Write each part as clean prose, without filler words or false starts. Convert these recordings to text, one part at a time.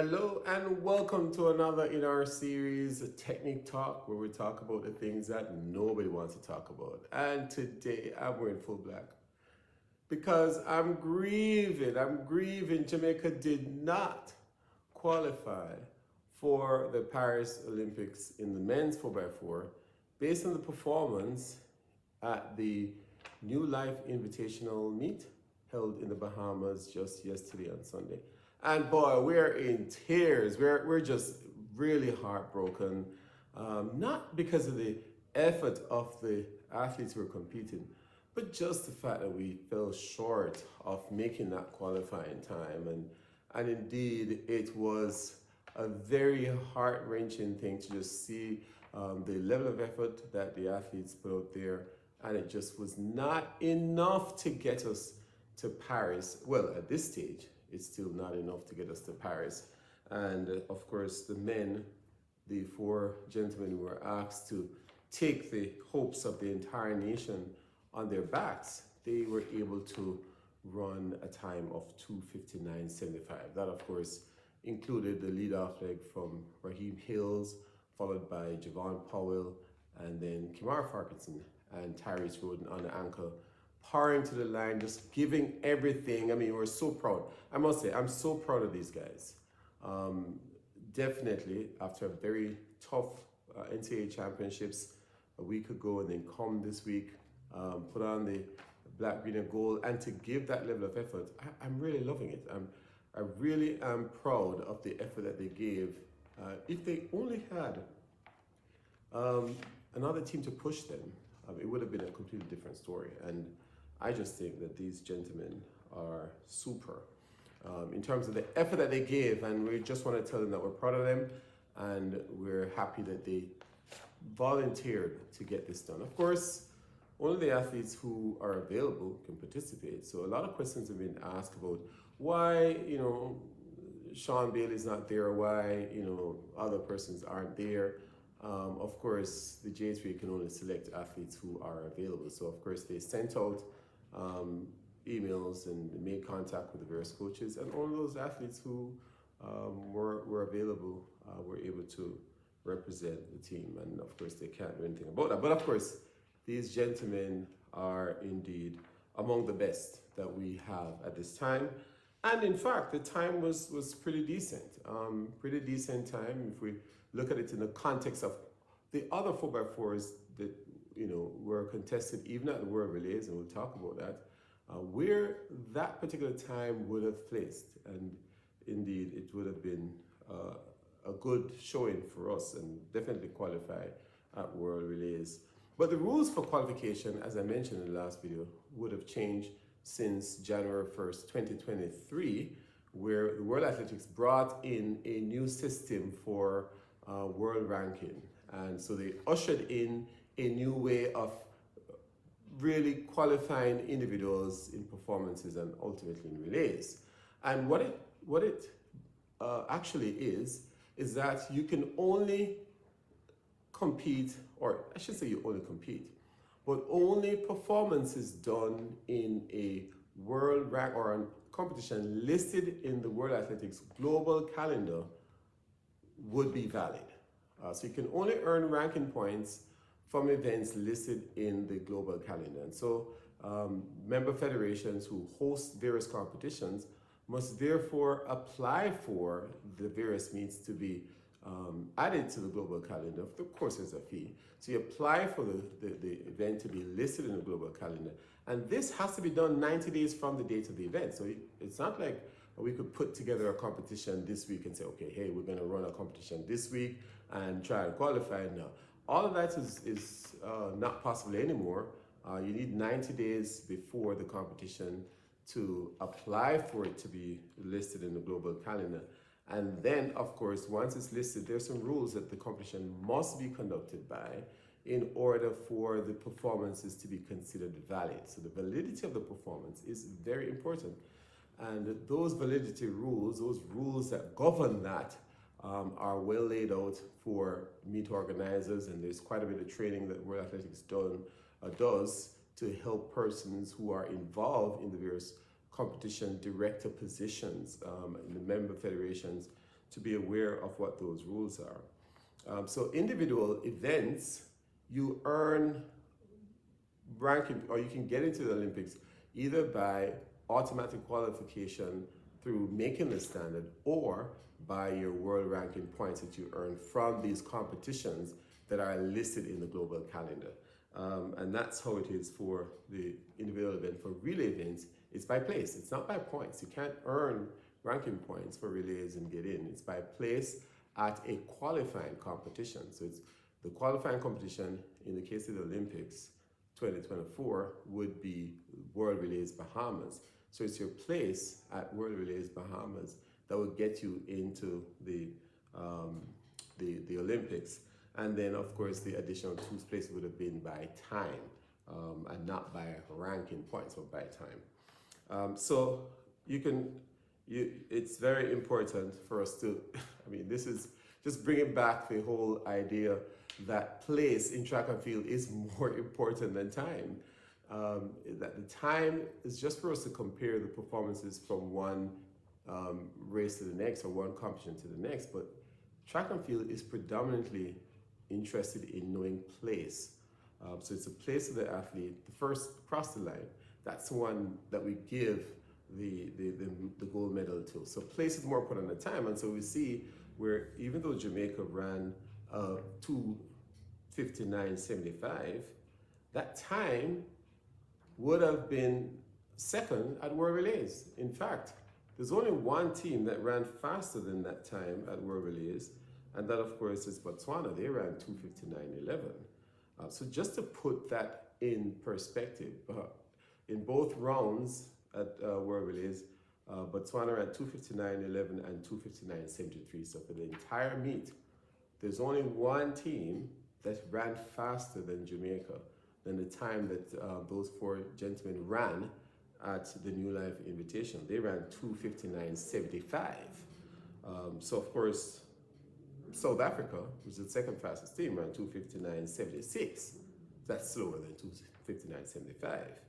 Hello and welcome to another in our series, Technique Talk, where we talk about the things that nobody wants to talk about. And today I'm wearing full black because I'm grieving. Jamaica did not qualify for the Paris Olympics in the men's 4x4 based on the performance at the new Life Invitational Meet held in the Bahamas just yesterday on Sunday. And boy, we're in tears. We're just really heartbroken, not because of the effort of the athletes who were competing, but just the fact that we fell short of making that qualifying time. And indeed, it was a very heart-wrenching thing to just see the level of effort that the athletes put out there, and it just was not enough to get us to Paris. Well, at this stage, it's still not enough to get us to Paris. And of course, the men, the four gentlemen who were asked to take the hopes of the entire nation on their backs, they were able to run a time of 2:59.75. That, of course, included the lead-off leg from Raheem Hills, followed by Javon Powell, and then Kimar Parkinson and Tyrese Roden on the ankle, pouring to the line, just giving everything. I mean, we're so proud. I must say, I'm so proud of these guys. Definitely, after a very tough NCAA championships a week ago, and then come this week, put on the black, green, and gold, and to give that level of effort, I'm really loving it. I really am proud of the effort that they gave. If they only had another team to push them, it would have been a completely different story. And I just think that these gentlemen are super in terms of the effort that they gave, and we just want to tell them that we're proud of them and we're happy that they volunteered to get this done. Of course, only the athletes who are available can participate. So a lot of questions have been asked about why, Sean Bailey's not there, why, other persons aren't there. Of course, the J3 can only select athletes who are available. So of course, they sent out emails and made contact with the various coaches, and all of those athletes who were available were able to represent the team. And of course, they can't do anything about that. But of course, these gentlemen are indeed among the best that we have at this time. And in fact, the time was pretty decent. Pretty decent time if we look at it in the context of the other 4x4s that were contested even at the World Relays, and we'll talk about that, where that particular time would have placed. And indeed, it would have been a good showing for us and definitely qualify at World Relays. But the rules for qualification, as I mentioned in the last video, would have changed since January 1st, 2023, where the World Athletics brought in a new system for world ranking. And so they ushered in a new way of really qualifying individuals in performances and ultimately in relays. And what it actually is that you can only compete, or I should say you only compete, but only performances done in a world rank or a competition listed in the World Athletics global calendar would be valid. So you can only earn ranking points from events listed in the global calendar. And so member federations who host various competitions must therefore apply for the various meets to be added to the global calendar. Of course, there's a fee. So you apply for the event to be listed in the global calendar. And this has to be done 90 days from the date of the event. So it's not like we could put together a competition this week and say, okay, hey, we're going to run a competition this week and try to qualify. No, all of that is not possible anymore. You need 90 days before the competition to apply for it to be listed in the global calendar. And then, of course, once it's listed, there's some rules that the competition must be conducted by in order for the performances to be considered valid. So the validity of the performance is very important. And those validity rules, those rules that govern that, are well laid out for meet organizers, and there's quite a bit of training that World Athletics does to help persons who are involved in the various competition director positions in the member federations to be aware of what those rules are. So individual events, you earn ranking, or you can get into the Olympics either by automatic qualification through making the standard, or by your world ranking points that you earn from these competitions that are listed in the global calendar. And that's how it is for the individual event. For relay events, it's by place. It's not by points. You can't earn ranking points for relays and get in. It's by place at a qualifying competition. So it's the qualifying competition in the case of the Olympics 2024 would be World Relays Bahamas. So it's your place at World Relays Bahamas that would get you into the Olympics. And then, of course, the additional 2 places would have been by time, and not by ranking points, but by time. So it's very important for us to, I mean, this is just bringing back the whole idea that place in track and field is more important than time. That the time is just for us to compare the performances from one race to the next, or one competition to the next, but track and field is predominantly interested in knowing place. So it's a place of the athlete, the first across the line. That's the one that we give the gold medal to. So place is more important than time, and so we see where even though Jamaica ran 2:59.75, that time would have been second at World Relays. In fact, there's only one team that ran faster than that time at World Relays, and that, of course, is Botswana. They ran 2:59.11. So just to put that in perspective, in both rounds at World Relays, Botswana ran 2:59.11 and 2:59.73. So for the entire meet, there's only one team that ran faster than Jamaica, than the time that those 4 gentlemen ran at the New Life Invitational. They ran 2:59.75. So of course, South Africa, which is the second fastest team, ran 2:59.76. That's slower than 2:59.75.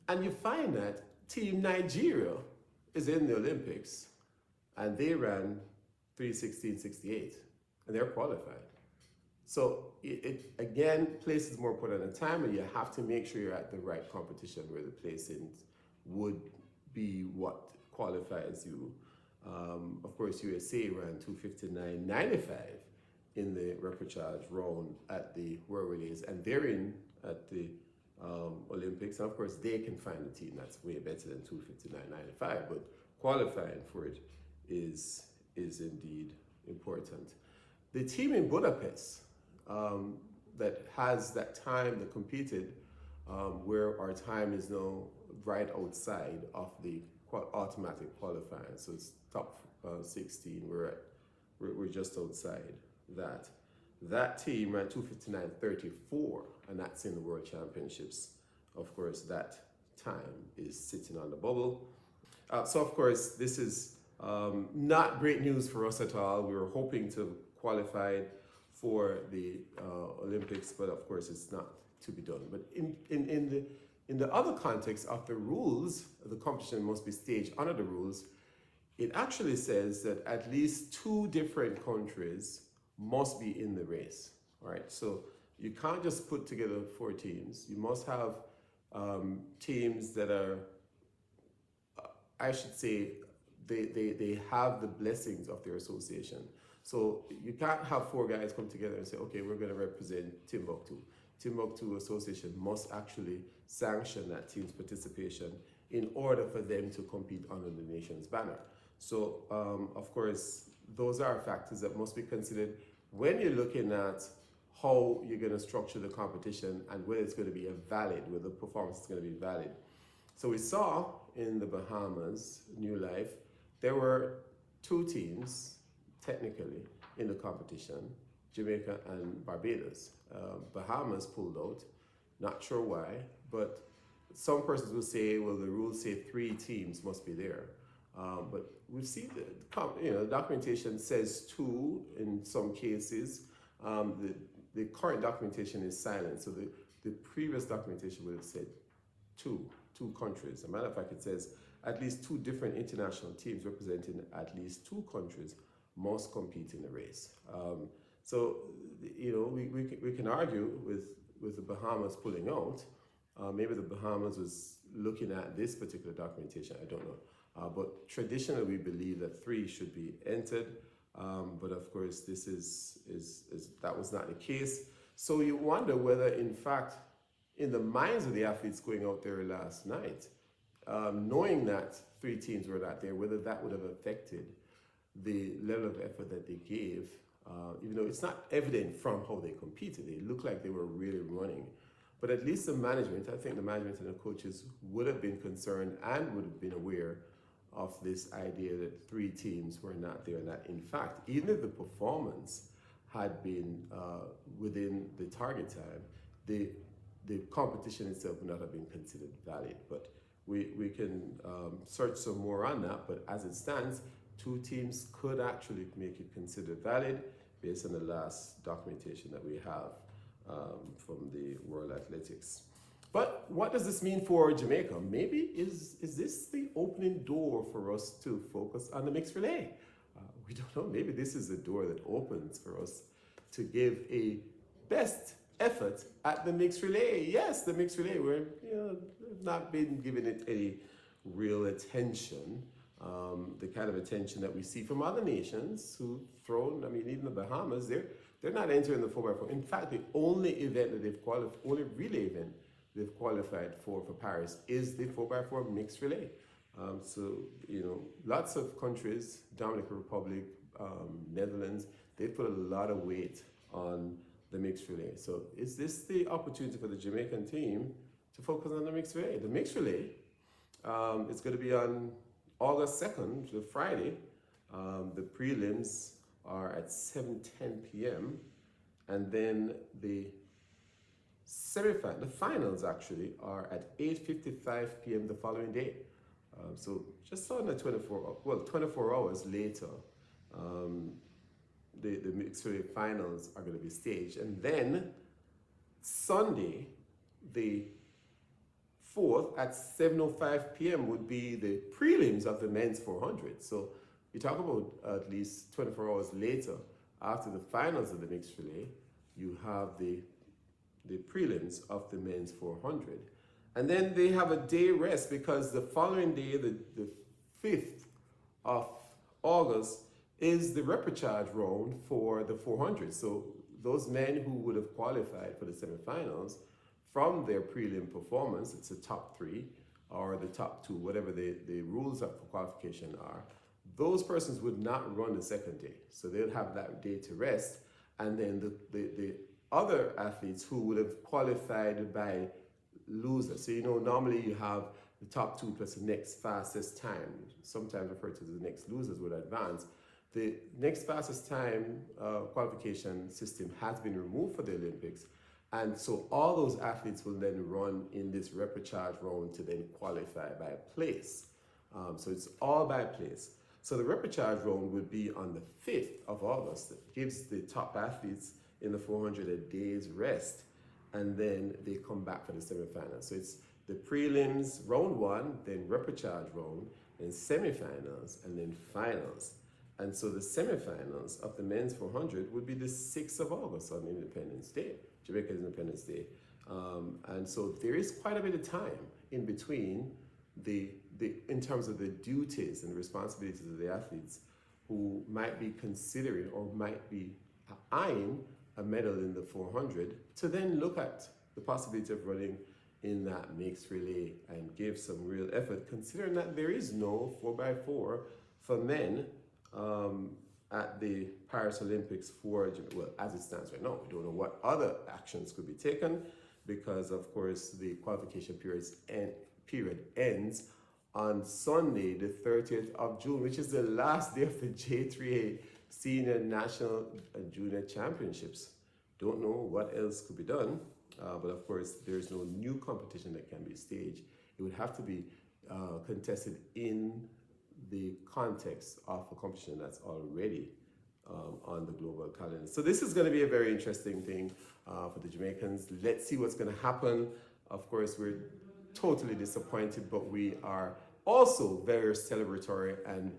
And you find that Team Nigeria is in the Olympics, and they ran 3:16.68, and they're qualified. So again, place is more important than time, and you have to make sure you're at the right competition where the placings would be what qualifies you. Of course, USA ran 2:59.95 in the Repechage Round at the World Relays, and they're in at the Olympics. And of course, they can find a team that's way better than 2:59.95, but qualifying for it is indeed important. The team in Budapest that has that time that competed, where our time is now right outside of the automatic qualifying, so it's top 16. We're just outside that. That team ran 2:59.34, and that's in the World Championships. Of course, that time is sitting on the bubble. So of course, this is not great news for us at all. We were hoping to qualify for the Olympics, but of course, it's not to be done. But in the other context of the rules, the competition must be staged under the rules. It actually says that at least 2 different countries must be in the race. All right, so you can't just put together 4 teams. You must have teams that are, I should say, they have the blessings of their association. So you can't have 4 guys come together and say, okay, we're going to represent Timbuktu. Timbuktu Association must actually sanction that team's participation in order for them to compete under the nation's banner. So, of course, those are factors that must be considered when you're looking at how you're going to structure the competition and whether it's going to be whether the performance is going to be valid. So we saw in the Bahamas, New Life, there were 2 teams, technically, in the competition, Jamaica and Barbados. Bahamas pulled out, not sure why, but some persons will say, well, the rules say 3 teams must be there. But we see the documentation says 2 in some cases. The current documentation is silent, so the previous documentation would have said two countries. As a matter of fact, it says at least 2 different international teams representing at least 2 countries must compete in the race. So, we can argue with the Bahamas pulling out. Maybe the Bahamas was looking at this particular documentation, I don't know. But traditionally, we believe that 3 should be entered. But of course, this is that was not the case. So you wonder whether, in fact, in the minds of the athletes going out there last night, knowing that 3 teams were not there, whether that would have affected the level of effort that they gave, even though it's not evident from how they competed. They looked like they were really running. But at least the management, I think the management and the coaches would have been concerned and would have been aware of this idea that 3 teams were not there. And that, in fact, even if the performance had been within the target time, the competition itself would not have been considered valid. But we can search some more on that. But as it stands, 2 teams could actually make it considered valid based on the last documentation that we have from the World Athletics. But what does this mean for Jamaica? Maybe is this the opening door for us to focus on the mixed relay? We don't know. Maybe this is the door that opens for us to give a best effort at the mixed relay. Yes, the mixed relay. We're not been giving it any real attention. The kind of attention that we see from other nations who've thrown. I mean, even the Bahamas, they're not entering the 4x4. In fact, the only event that they've qualified, only relay event they've qualified for Paris is the 4x4 mixed relay. So, lots of countries, Dominican Republic, Netherlands, they put a lot of weight on the mixed relay. So is this the opportunity for the Jamaican team to focus on the mixed relay? The mixed relay is going to be on August 2nd, the Friday. The prelims are at 7:10 p.m. and then the finals actually are at 8:55 p.m. the following day. So just on the 24 hours later, the mixed relay finals are going to be staged. And then Sunday, the 4th at 7:05 p.m. would be the prelims of the men's 400. So you talk about at least 24 hours later, after the finals of the mixed relay, you have the prelims of the men's 400. And then they have a day rest because the following day, the 5th of August, is the repechage round for the 400. So those men who would have qualified for the semifinals from their prelim performance, it's the top 3 or the top 2, whatever the rules for qualification are, those persons would not run the second day. So they'll have that day to rest. And then the other athletes who would have qualified by losers. So, normally you have the top 2 plus the next fastest time, sometimes referred to as the next losers, would advance. The next fastest time qualification system has been removed for the Olympics. And so all those athletes will then run in this repechage round to then qualify by place. So it's all by place. So the repechage round would be on the 5th of August. That gives the top athletes in the 400 a day's rest. And then they come back for the semifinals. So it's the prelims, round 1, then repechage round, then semifinals, and then finals. And so the semifinals of the men's 400 would be the 6th of August on Independence Day, Jamaica's Independence Day. And so there is quite a bit of time in between in terms of the duties and responsibilities of the athletes who might be considering or might be eyeing a medal in the 400 to then look at the possibility of running in that mixed relay and give some real effort, considering that there is no 4x4 for men at the Paris Olympics as it stands right now. We don't know what other actions could be taken because, of course, the qualification period ends on Sunday, the 30th of June, which is the last day of the J3A Senior National and Junior Championships. Don't know what else could be done, but of course, there's no new competition that can be staged. It would have to be contested in the context of a competition that's already on the global calendar. So this is going to be a very interesting thing for the Jamaicans. Let's see what's going to happen. Of course, we're totally disappointed, but we are also very celebratory and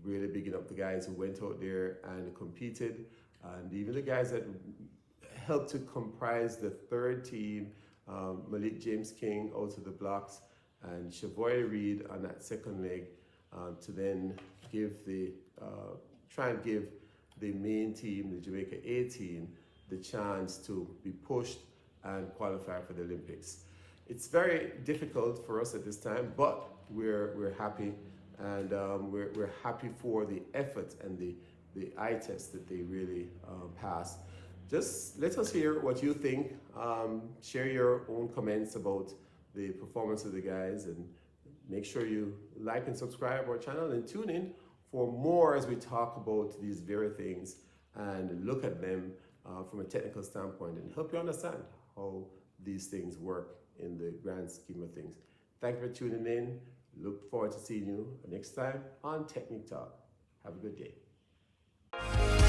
really bigging up the guys who went out there and competed, and even the guys that helped to comprise the third team, Malik James King out of the blocks and Shavoy Reed on that second leg, to then give the try and give the main team, the Jamaica A team, the chance to be pushed and qualify for the Olympics. It's very difficult for us at this time, but we're happy, and we're happy for the effort and the eye test that they really passed. Just let us hear what you think. Share your own comments about the performance of the guys, and make sure you like and subscribe our channel and tune in for more as we talk about these very things and look at them from a technical standpoint and help you understand how these things work in the grand scheme of things. Thank you for tuning in. Look forward to seeing you next time on Technique Talk. Have a good day.